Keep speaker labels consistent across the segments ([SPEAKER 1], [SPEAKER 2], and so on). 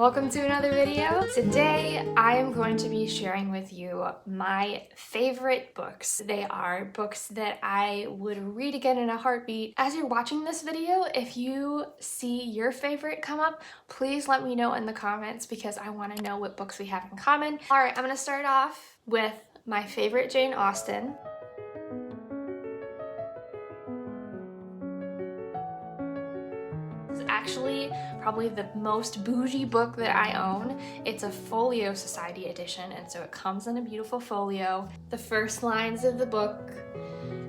[SPEAKER 1] Welcome to another video. Today I am going to be sharing with you my favorite books. They are books that I would read again in a heartbeat. As you're watching this video, if you see your favorite come up, please let me know in the comments because I want to know what books we have in common. Alright, I'm going to start off with my favorite Jane Austen. Actually probably the most bougie book that I own. It's a folio society edition, and so it comes in a beautiful folio. The first lines of the book,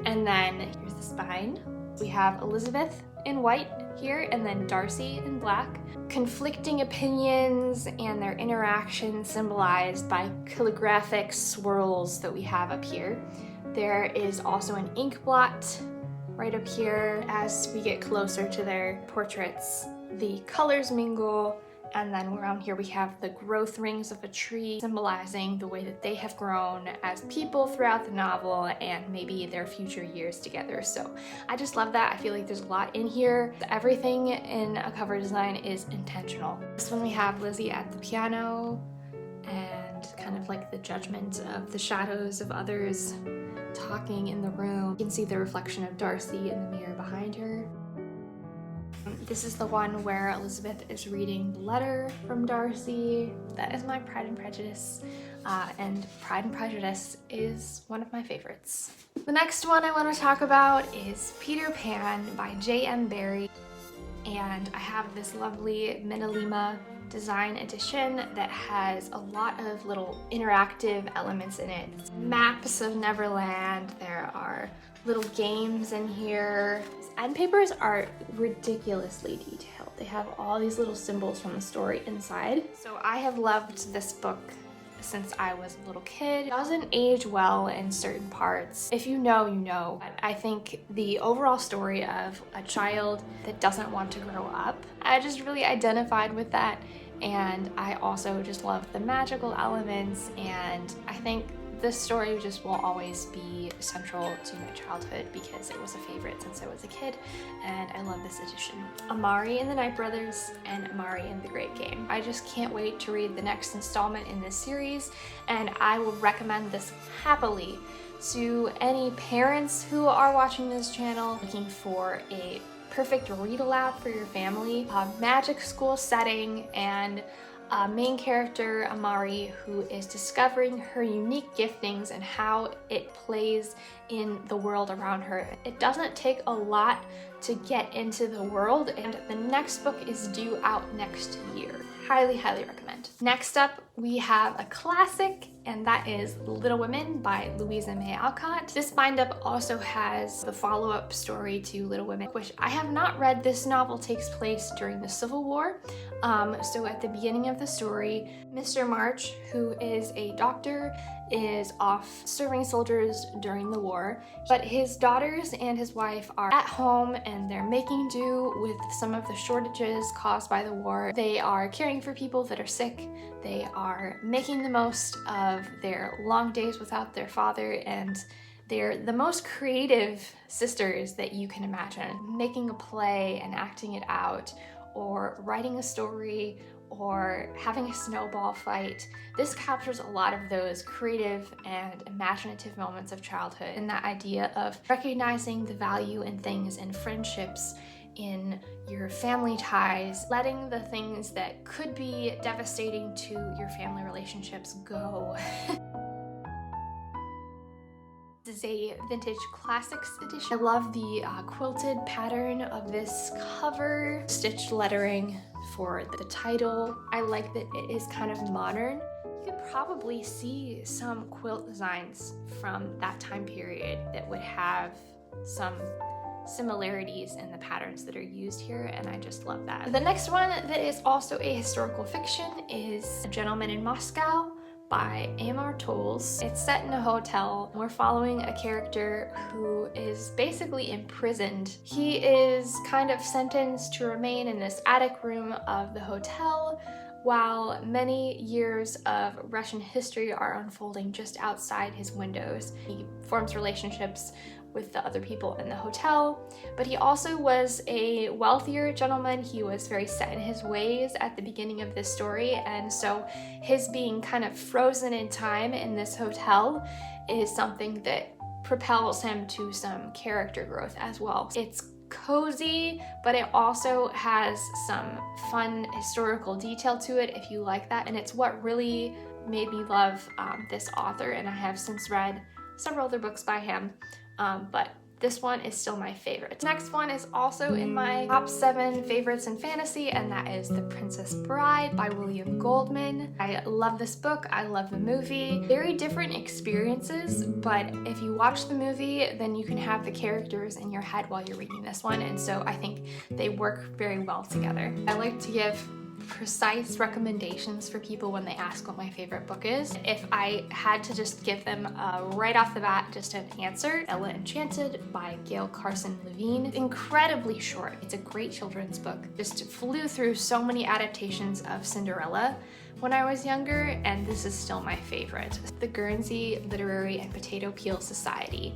[SPEAKER 1] and then here's the spine. We have Elizabeth in white here, and then Darcy in black. Conflicting opinions and their interaction symbolized by calligraphic swirls that we have up here. There is also an ink blot right up here. As we get closer to their portraits, the colors mingle, and then around here we have the growth rings of a tree symbolizing the way that they have grown as people throughout the novel and maybe their future years together. So I just love that. I feel like there's a lot in here. Everything in a cover design is intentional. This one we have Lizzie at the piano and kind of like the judgment of the shadows of others talking in the room. You can see the reflection of Darcy in the mirror behind her. This is the one where Elizabeth is reading the letter from Darcy. That is my Pride and Prejudice, and Pride and Prejudice is one of my favorites. The next one I want to talk about is Peter Pan by J.M. Barrie, and I have this lovely Minalima design edition that has a lot of little interactive elements in it. Maps of Neverland, there are little games in here. End papers are ridiculously detailed. They have all these little symbols from the story inside. So I have loved this book since I was a little kid. It doesn't age well in certain parts. If you know, you know. But I think the overall story of a child that doesn't want to grow up, I just really identified with that. And I also just love the magical elements, and I think this story just will always be central to my childhood because it was a favorite since I was a kid, and I love this edition. Amari and the Night Brothers and Amari and the Great Game. I just can't wait to read the next installment in this series, and I will recommend this happily to any parents who are watching this channel looking for a perfect read aloud for your family, a magic school setting, and a main character, Amari, who is discovering her unique giftings and how it plays in the world around her. It doesn't take a lot to get into the world, and the next book is due out next year. Highly, highly recommend. Next up, we have a classic, and that is Little Women by Louisa May Alcott. This bind-up also has the follow-up story to Little Women, which I have not read. This novel takes place during the Civil War. So at the beginning of the story, Mr. Marsh, who is a doctor, is off serving soldiers during the war, but his daughters and his wife are at home and they're making do with some of the shortages caused by the war. They are caring for people that are sick. They are making the most of their long days without their father, and they're the most creative sisters that you can imagine. Making a play and acting it out, or writing a story, or having a snowball fight. This captures a lot of those creative and imaginative moments of childhood, and that idea of recognizing the value in things, in friendships, in your family ties, letting the things that could be devastating to your family relationships go. This is a vintage classics edition. I love the quilted pattern of this cover, stitched lettering for the title. I like that it is kind of modern. You could probably see some quilt designs from that time period that would have some similarities in the patterns that are used here, and I just love that. The next one that is also a historical fiction is A Gentleman in Moscow by Amor Towles. It's set in a hotel. We're following a character who is basically imprisoned. He is kind of sentenced to remain in this attic room of the hotel while many years of Russian history are unfolding just outside his windows. He forms relationships with the other people in the hotel. But he also was a wealthier gentleman. He was very set in his ways at the beginning of this story, and so his being kind of frozen in time in this hotel is something that propels him to some character growth as well. It's cozy, but it also has some fun historical detail to it if you like that, and it's what really made me love this author, and I have since read several other books by him, but this one is still my favorite. Next one is also in my top 7 favorites in fantasy, and that is The Princess Bride by William Goldman. I love this book. I love the movie. Very different experiences, but if you watch the movie, then you can have the characters in your head while you're reading this one, and so I think they work very well together. I like to give precise recommendations for people when they ask what my favorite book is. If I had to just give them right off the bat just an answer, Ella Enchanted by Gail Carson Levine. Incredibly short. It's a great children's book. Just flew through so many adaptations of Cinderella when I was younger, and this is still my favorite. The Guernsey Literary and Potato Peel Society.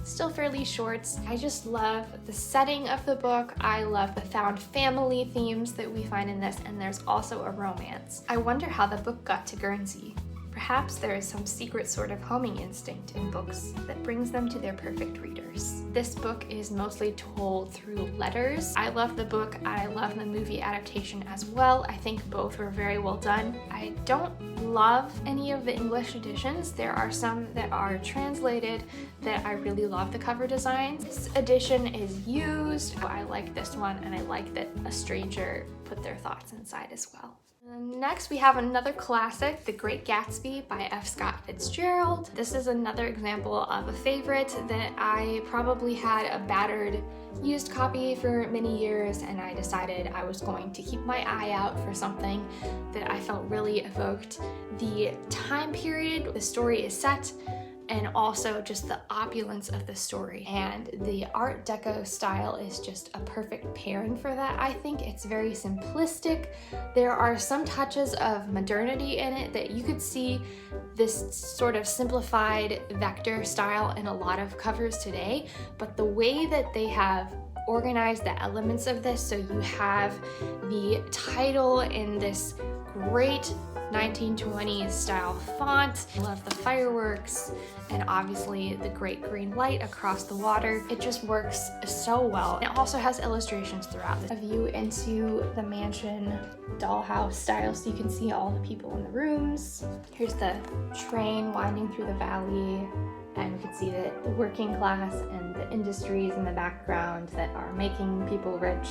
[SPEAKER 1] Still fairly short. I just love the setting of the book. I love the found family themes that we find in this, and there's also a romance. I wonder how the book got to Guernsey. Perhaps there is some secret sort of homing instinct in books that brings them to their perfect readers. This book is mostly told through letters. I love the book. I love the movie adaptation as well. I think both were very well done. I don't love any of the English editions. There are some that are translated that I really love the cover designs. This edition is used. I like this one, and I like that a stranger put their thoughts inside as well. Next, we have another classic, The Great Gatsby by F. Scott Fitzgerald. This is another example of a favorite that I probably had a battered used copy for many years, and I decided I was going to keep my eye out for something that I felt really evoked the time period the story is set, and also just the opulence of the story. And the Art Deco style is just a perfect pairing for that. I think it's very simplistic. There are some touches of modernity in it that you could see this sort of simplified vector style in a lot of covers today, but the way that they have organized the elements of this, so you have the title in this great 1920s style font. I love the fireworks and obviously the great green light across the water. It just works so well. It also has illustrations throughout. A view into the mansion dollhouse style, so you can see all the people in the rooms. Here's the train winding through the valley, and you can see the working class and the industries in the background that are making people rich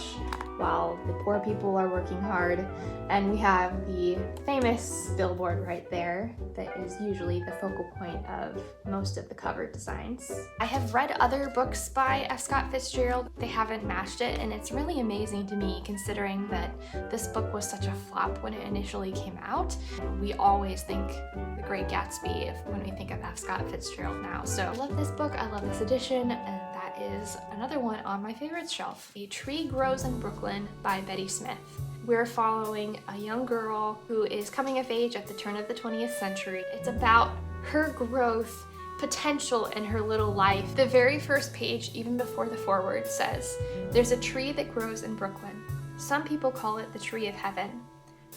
[SPEAKER 1] while the poor people are working hard. And we have the famous billboard right there that is usually the focal point of most of the cover designs. I have read other books by F. Scott Fitzgerald. They haven't matched it, and it's really amazing to me considering that this book was such a flop when it initially came out. We always think The Great Gatsby when we think of F. Scott Fitzgerald now. So I love this book, I love this edition, and that is another one on my favorites shelf. A Tree Grows in Brooklyn by Betty Smith. We're following a young girl who is coming of age at the turn of the 20th century. It's about her growth potential in her little life. The very first page, even before the foreword, says, "There's a tree that grows in Brooklyn. Some people call it the tree of heaven.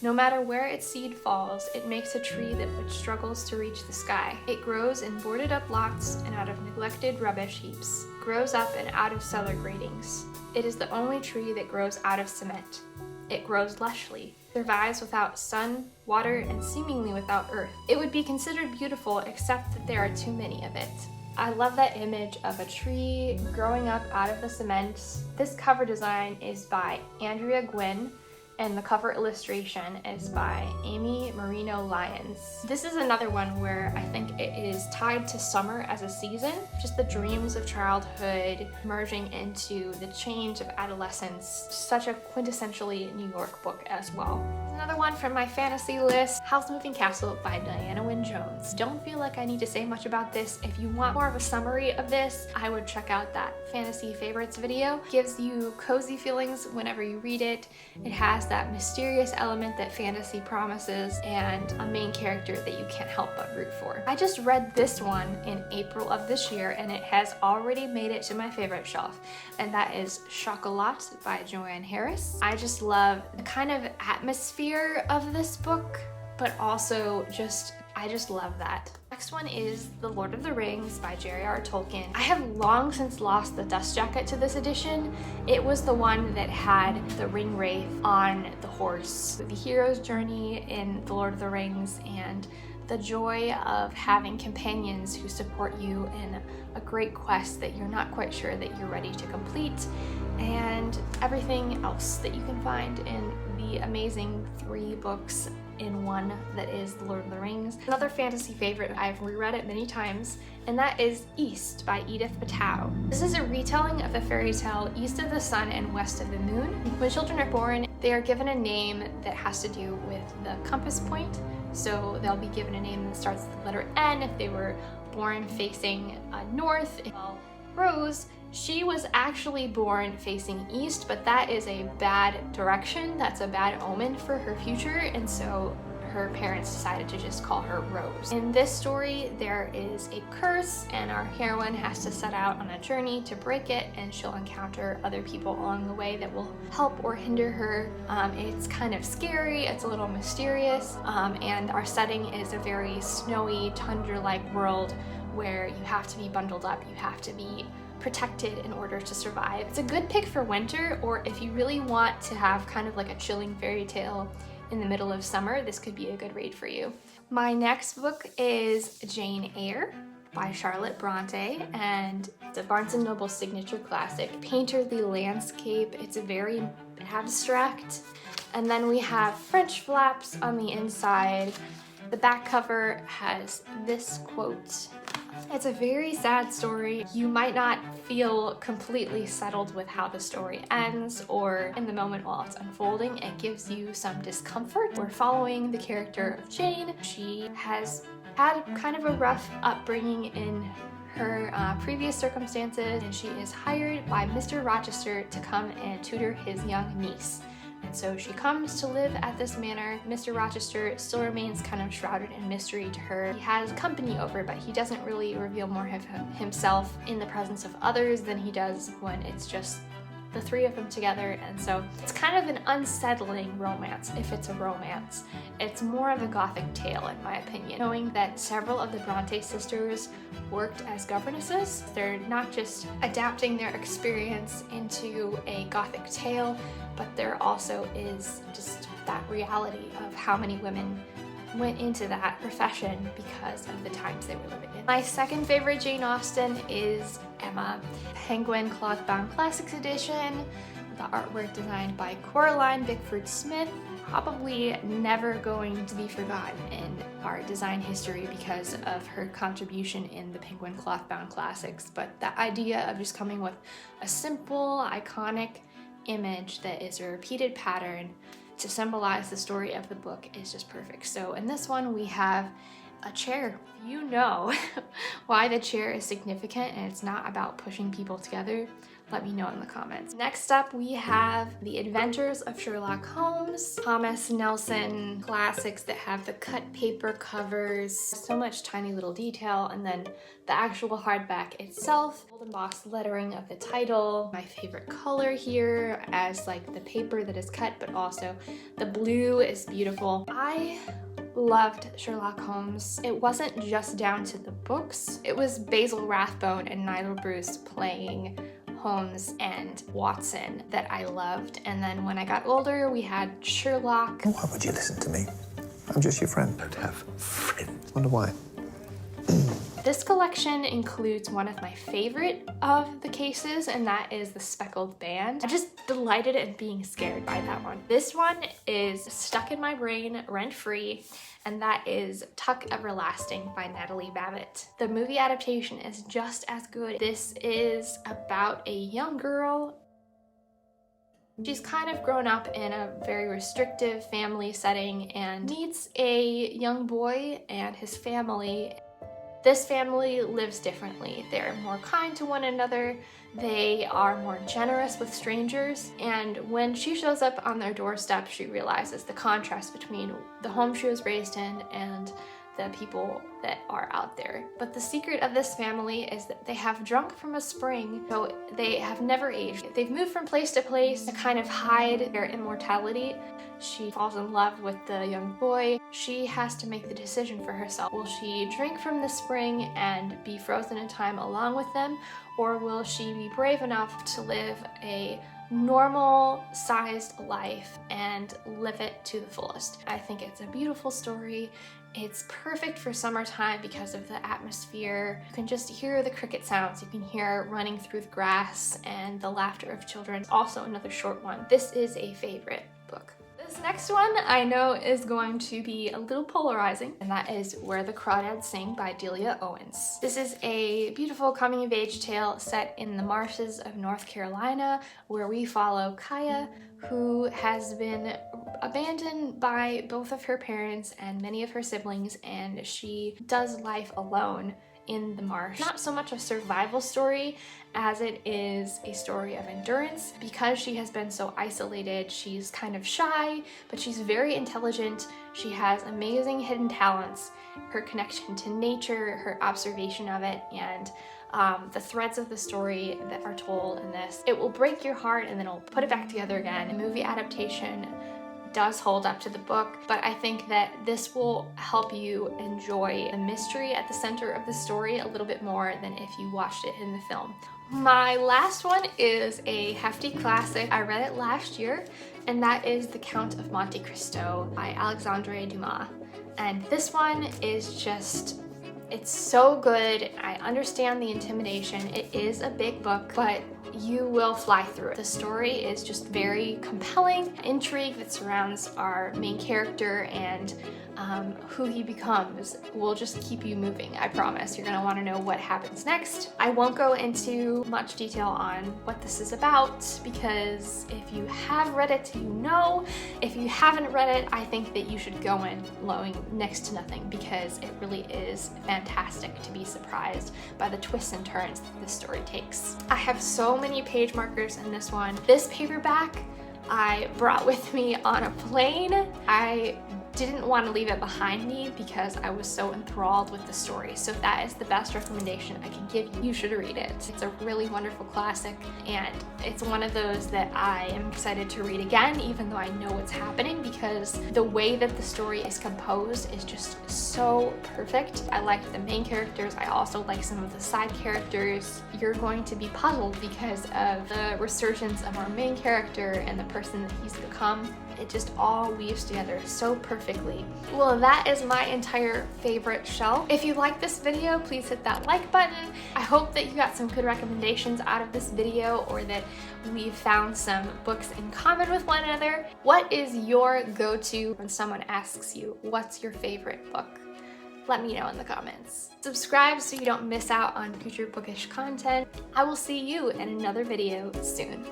[SPEAKER 1] No matter where its seed falls, it makes a tree that which struggles to reach the sky. It grows in boarded up lots and out of neglected rubbish heaps. Grows up and out of cellar gratings. It is the only tree that grows out of cement. It grows lushly, survives without sun, water, and seemingly without earth. It would be considered beautiful except that there are too many of it." I love that image of a tree growing up out of the cement. This cover design is by Andrea Gwynn, and the cover illustration is by Amy Marino Lyons. This is another one where I think it is tied to summer as a season, just the dreams of childhood merging into the change of adolescence. Such a quintessentially New York book as well. Another one from my fantasy list, House Moving Castle by Diana Wynne Jones. Don't feel like I need to say much about this. If you want more of a summary of this, I would check out that fantasy favorites video. It gives you cozy feelings whenever you read it. It has that mysterious element that fantasy promises and a main character that you can't help but root for. I just read this one in April of this year and it has already made it to my favorite shelf, and that is Chocolat by Joanne Harris. I just love the kind of atmosphere of this book, but also I just love that. Next one is The Lord of the Rings by J.R.R. Tolkien. I have long since lost the dust jacket to this edition. It was the one that had the ring wraith on the horse. The hero's journey in The Lord of the Rings and the joy of having companions who support you in a great quest that you're not quite sure that you're ready to complete, and everything else that you can find in the amazing 3 books in one that is The Lord of the Rings. Another fantasy favorite, I've reread it many times, and that is East by Edith Batow. This is a retelling of the fairy tale East of the Sun and West of the Moon. When children are born, they are given a name that has to do with the compass point. So they'll be given a name that starts with the letter N if they were born facing north. Well, Rose, she was actually born facing east, but that is a bad direction. That's a bad omen for her future, and so her parents decided to just call her Rose. In this story, there is a curse, and our heroine has to set out on a journey to break it, and she'll encounter other people along the way that will help or hinder her. It's kind of scary, it's a little mysterious, and our setting is a very snowy, tundra-like world where you have to be bundled up, you have to be protected in order to survive. It's a good pick for winter, or if you really want to have kind of like a chilling fairy tale in the middle of summer, this could be a good read for you. My next book is Jane Eyre by Charlotte Bronte, and it's a Barnes & Noble signature classic. Painterly landscape, it's a very abstract. And then we have French flaps on the inside. The back cover has this quote. It's a very sad story. You might not feel completely settled with how the story ends, or in the moment while it's unfolding, it gives you some discomfort. We're following the character of Jane. She has had kind of a rough upbringing in her previous circumstances, and she is hired by Mr. Rochester to come and tutor his young niece. And so she comes to live at this manor. Mr. Rochester still remains kind of shrouded in mystery to her. He has company over, but he doesn't really reveal more of himself in the presence of others than he does when it's just the 3 of them together. And so it's kind of an unsettling romance, if it's a romance. It's more of a gothic tale, in my opinion. Knowing that several of the Bronte sisters worked as governesses, they're not just adapting their experience into a gothic tale, but there also is just that reality of how many women went into that profession because of the times they were living in. My second favorite Jane Austen is Emma, Penguin Cloth-Bound Classics Edition, the artwork designed by Coraline Bickford Smith. Probably never going to be forgotten in our design history because of her contribution in the Penguin Cloth-Bound Classics, but the idea of just coming with a simple, iconic image that is a repeated pattern to symbolize the story of the book is just perfect. So in this one we have a chair. You know why the chair is significant and it's not about pushing people together, let me know in the comments. Next up we have The Adventures of Sherlock Holmes, Thomas Nelson classics that have the cut paper covers, so much tiny little detail, and then the actual hardback itself, gold embossed lettering of the title. My favorite color here as like the paper that is cut, but also the blue is beautiful. I loved Sherlock Holmes. It wasn't just down to the books. It was Basil Rathbone and Nigel Bruce playing Holmes and Watson that I loved. And then when I got older, we had Sherlock.
[SPEAKER 2] Why would you listen to me? I'm just your friend. I don't have friends. Wonder why.
[SPEAKER 1] This collection includes one of my favorite of the cases, and that is the Speckled Band. I just delighted in being scared by that one. This one is stuck in my brain rent-free, and that is Tuck Everlasting by Natalie Babbitt. The movie adaptation is just as good. This is about a young girl. She's kind of grown up in a very restrictive family setting and meets a young boy and his family. This family lives differently. They're more kind to one another, they are more generous with strangers, and when she shows up on their doorstep, she realizes the contrast between the home she was raised in and the people that are out there. But the secret of this family is that they have drunk from a spring, so they have never aged. They've moved from place to place to kind of hide their immortality. She falls in love with the young boy. She has to make the decision for herself. Will she drink from the spring and be frozen in time along with them, or will she be brave enough to live a normal-sized life and live it to the fullest? I think it's a beautiful story. It's perfect for summertime because of the atmosphere. You can just hear the cricket sounds, you can hear running through the grass and the laughter of children. Also another short one. This is a favorite book. This next one I know is going to be a little polarizing, and that is Where the Crawdads Sing by Delia Owens. This is a beautiful coming-of-age tale set in the marshes of North Carolina, where we follow Kaya, who has been abandoned by both of her parents and many of her siblings, and she does life alone in the marsh. Not so much a survival story as it is a story of endurance. Because she has been so isolated, she's kind of shy, but she's very intelligent. She has amazing hidden talents. Her connection to nature, her observation of it, and the threads of the story that are told in this. It will break your heart and then it'll put it back together again. The movie adaptation does hold up to the book, but I think that this will help you enjoy the mystery at the center of the story a little bit more than if you watched it in the film. My last one is a hefty classic. I read it last year, and that is The Count of Monte Cristo by Alexandre Dumas. And this one is just, it's so good. I understand the intimidation. It is a big book, but you will fly through it. The story is just very compelling. Intrigue that surrounds our main character and who he becomes will just keep you moving, I promise. You're gonna wanna know what happens next. I won't go into much detail on what this is about, because if you have read it, you know. If you haven't read it, I think that you should go in knowing next to nothing, because it really is fantastic to be surprised by the twists and turns that this story takes. I have so many page markers in this one. This paperback I brought with me on a plane. I didn't want to leave it behind me because I was so enthralled with the story. So that is the best recommendation I can give you. You should read it. It's a really wonderful classic, and it's one of those that I am excited to read again, even though I know what's happening, because the way that the story is composed is just so perfect. I like the main characters. I also like some of the side characters. You're going to be puzzled because of the resurgence of our main character and the person that he's become. It just all weaves together so perfectly. Well, that is my entire favorite shelf. If you like this video, please hit that like button. I hope that you got some good recommendations out of this video, or that we've found some books in common with one another. What is your go-to when someone asks you, what's your favorite book? Let me know in the comments. Subscribe so you don't miss out on future bookish content. I will see you in another video soon.